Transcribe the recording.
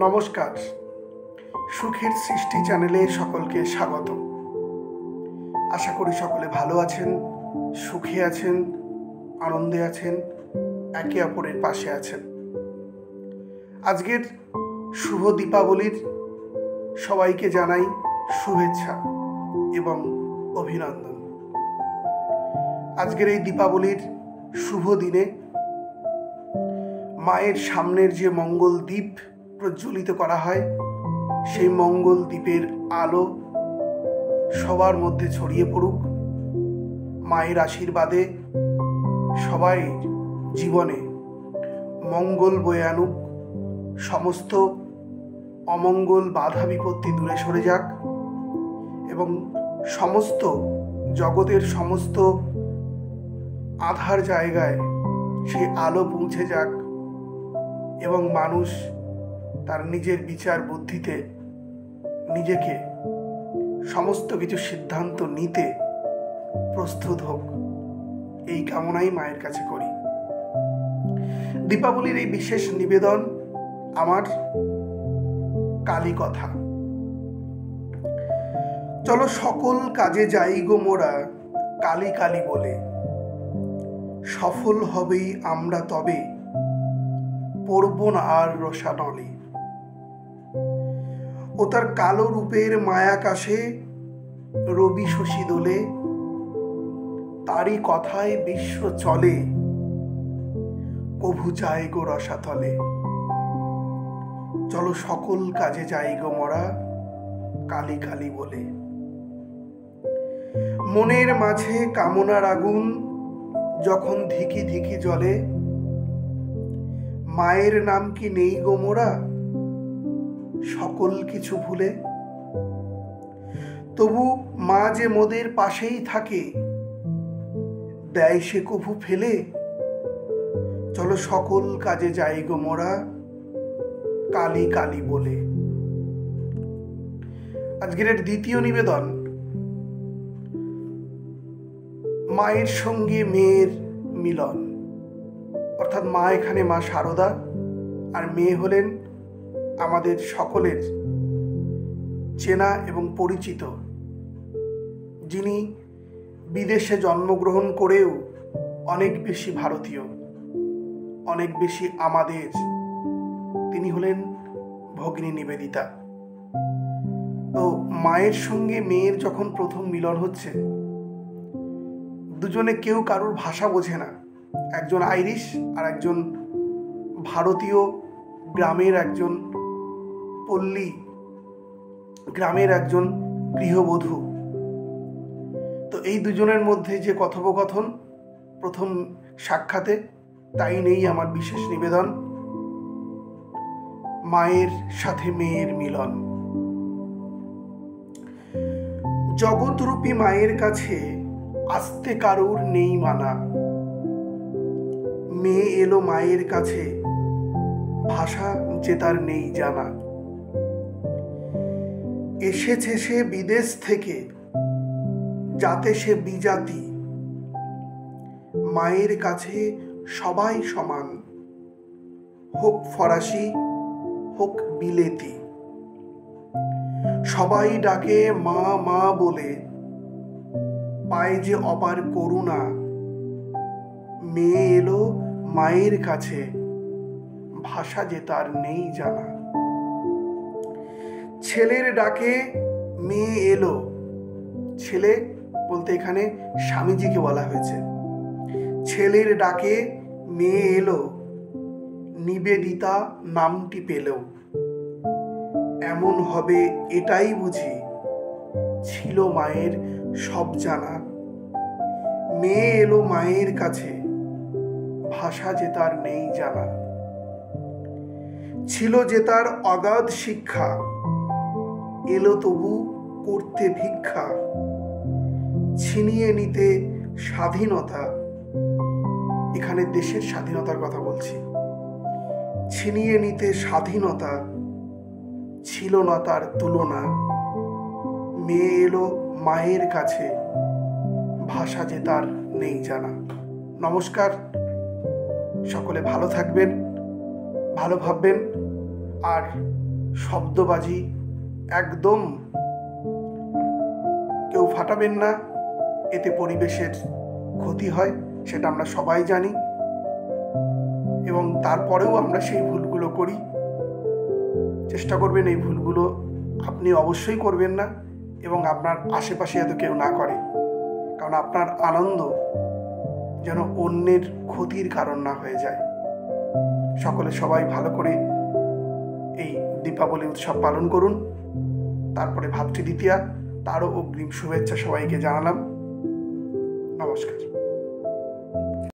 নমস্কার। সুখের সৃষ্টি চ্যানেলে সকলকে স্বাগত। আশা করি সকলে ভালো আছেন, সুখে আছেন, আনন্দে আছেন, একে অপরের পাশে আছেন। আজকের শুভ দীপাবলির সবাইকে জানাই শুভেচ্ছা এবং অভিনন্দন। আজকের এই দীপাবলির শুভ দিনে মায়ের সামনের যে মঙ্গল দ্বীপ প্রজ্বলিত করা হয়, সেই মঙ্গল দ্বীপের আলো সবার মধ্যে ছড়িয়ে পড়ুক। মায়ের আশীর্বাদে সবাই জীবনে মঙ্গল বয়ে আনুক, সমস্ত অমঙ্গল বাধা বিপত্তি দূরে সরে যাক এবং সমস্ত জগতের সমস্ত আধার জায়গায় সেই আলো পৌঁছে যাক এবং মানুষ তার নিজের বিচার বুদ্ধিতে নিজেকে সমস্ত কিছু সিদ্ধান্ত নিতে প্রস্তুত হোক, এই কামনাই মায়ের কাছে করি। দীপাবলির এই বিশেষ নিবেদন আমার কালী কথা। চলো সকল কাজে যাই গো মোরা কালী কালী বলে, সফল হবেই আমরা তবে পড়ব না আর রসানলে। ও তার কালো রূপের মায়াকাশে রবি শশী দোলে, তারই কথায় বিশ্ব চলে কভু যায় গো রসাতলে। চলো সকল কাজে যাই গো মোরা কালী কালী বলে। মনের মাঝে কামনার আগুন যখন ধিকি ধিকি জ্বলে, মায়ের নাম কি নেই গো মোরা সকল কিছু ভুলে। তবু মা যে মোদের পাশেই থাকে, দেয় সে কভু ফেলে। চলো সকল কাজে যাই গো মোরা কালী কালী বলে। আজকের দ্বিতীয় নিবেদন মায়ের সঙ্গে মেয়ের মিলন, অর্থাৎ মা এখানে মা শারদা আর মেয়ে হলেন আমাদের সকলের চেনা এবং পরিচিত, যিনি বিদেশে জন্মগ্রহণ করেও অনেক বেশি ভারতীয়, অনেক বেশি আমাদের। তিনি হলেন ভগিনী নিবেদিতা। তো মায়ের সঙ্গে মেয়ের যখন প্রথম মিলন হচ্ছে, দুজনে কেউ কারোর ভাষা বোঝে না। একজন আইরিশ আর একজন ভারতীয় গ্রামের একজন পল্লী, গ্রামের একজন গৃহবধূ। তো এই দুজনের মধ্যে যে কথোপকথন প্রথম সাক্ষাতে, তাই নেই আমার বিশেষ নিবেদন, মায়ের সাথে মেয়ের মিলন। জগৎরূপী মায়ের কাছে আসতে কারুর নেই মানা, মেয়ে এলো মায়ের কাছে ভাষা যে তার নেই জানা। এসেছে সে বিদেশ থেকে যাতে সে বিজাতি, মায়ের কাছে সবাই সমান, হোক ফরাসি হোক বিলেতি। সবাই ডাকে মা মা বলে, পায় যে অপার করুণা। মেয়ে এলো মায়ের কাছে ভাষা যে তার নেই জানা। ছেলের ডাকে মেয়ে এলো, ছেলে বলতে এখানে স্বামীজিকে বলা হয়েছে। ছেলের ডাকে মেয়ে এলো, নিবেদিতা নামটি পেল। এমন হবে এটাই বুঝি ছিল মায়ের সব জানা। মেয়ে এলো মায়ের কাছে ভাষা যে তার নেই জানা। ছিল যে তার অগাধ শিক্ষা, এলো তবু করতে ভিক্ষা। ছিনিয়ে নিতে স্বাধীনতা, এখানে দেশের স্বাধীনতার কথা বলছি। ছিনিয়ে নিতে স্বাধীনতা, ছিল না তার তুলনা। মেয়ে এলো মায়ের কাছে ভাষা যে তার নেই জানা। নমস্কার, সকলে ভালো থাকবেন, ভালো ভাববেন আর শব্দবাজি একদম কেউ ফাটাবেন না, এতে পরিবেশের ক্ষতি হয়, সেটা আমরা সবাই জানি। এবং তারপরেও আমরা সেই ভুলগুলো করি। চেষ্টা করবেন এই ভুলগুলো আপনি অবশ্যই করবেন না এবং আপনার আশেপাশে যাতে কেউ না করে, কারণ আপনার আনন্দ যেন অন্যের ক্ষতির কারণ না হয়ে যায়। সকলে সবাই ভালো করে এই দীপাবলি উৎসব পালন করুন। তারপরে ভাতৃদ্বিতীয়া, তারও অগ্রিম শুভেচ্ছা সবাইকে জানালাম।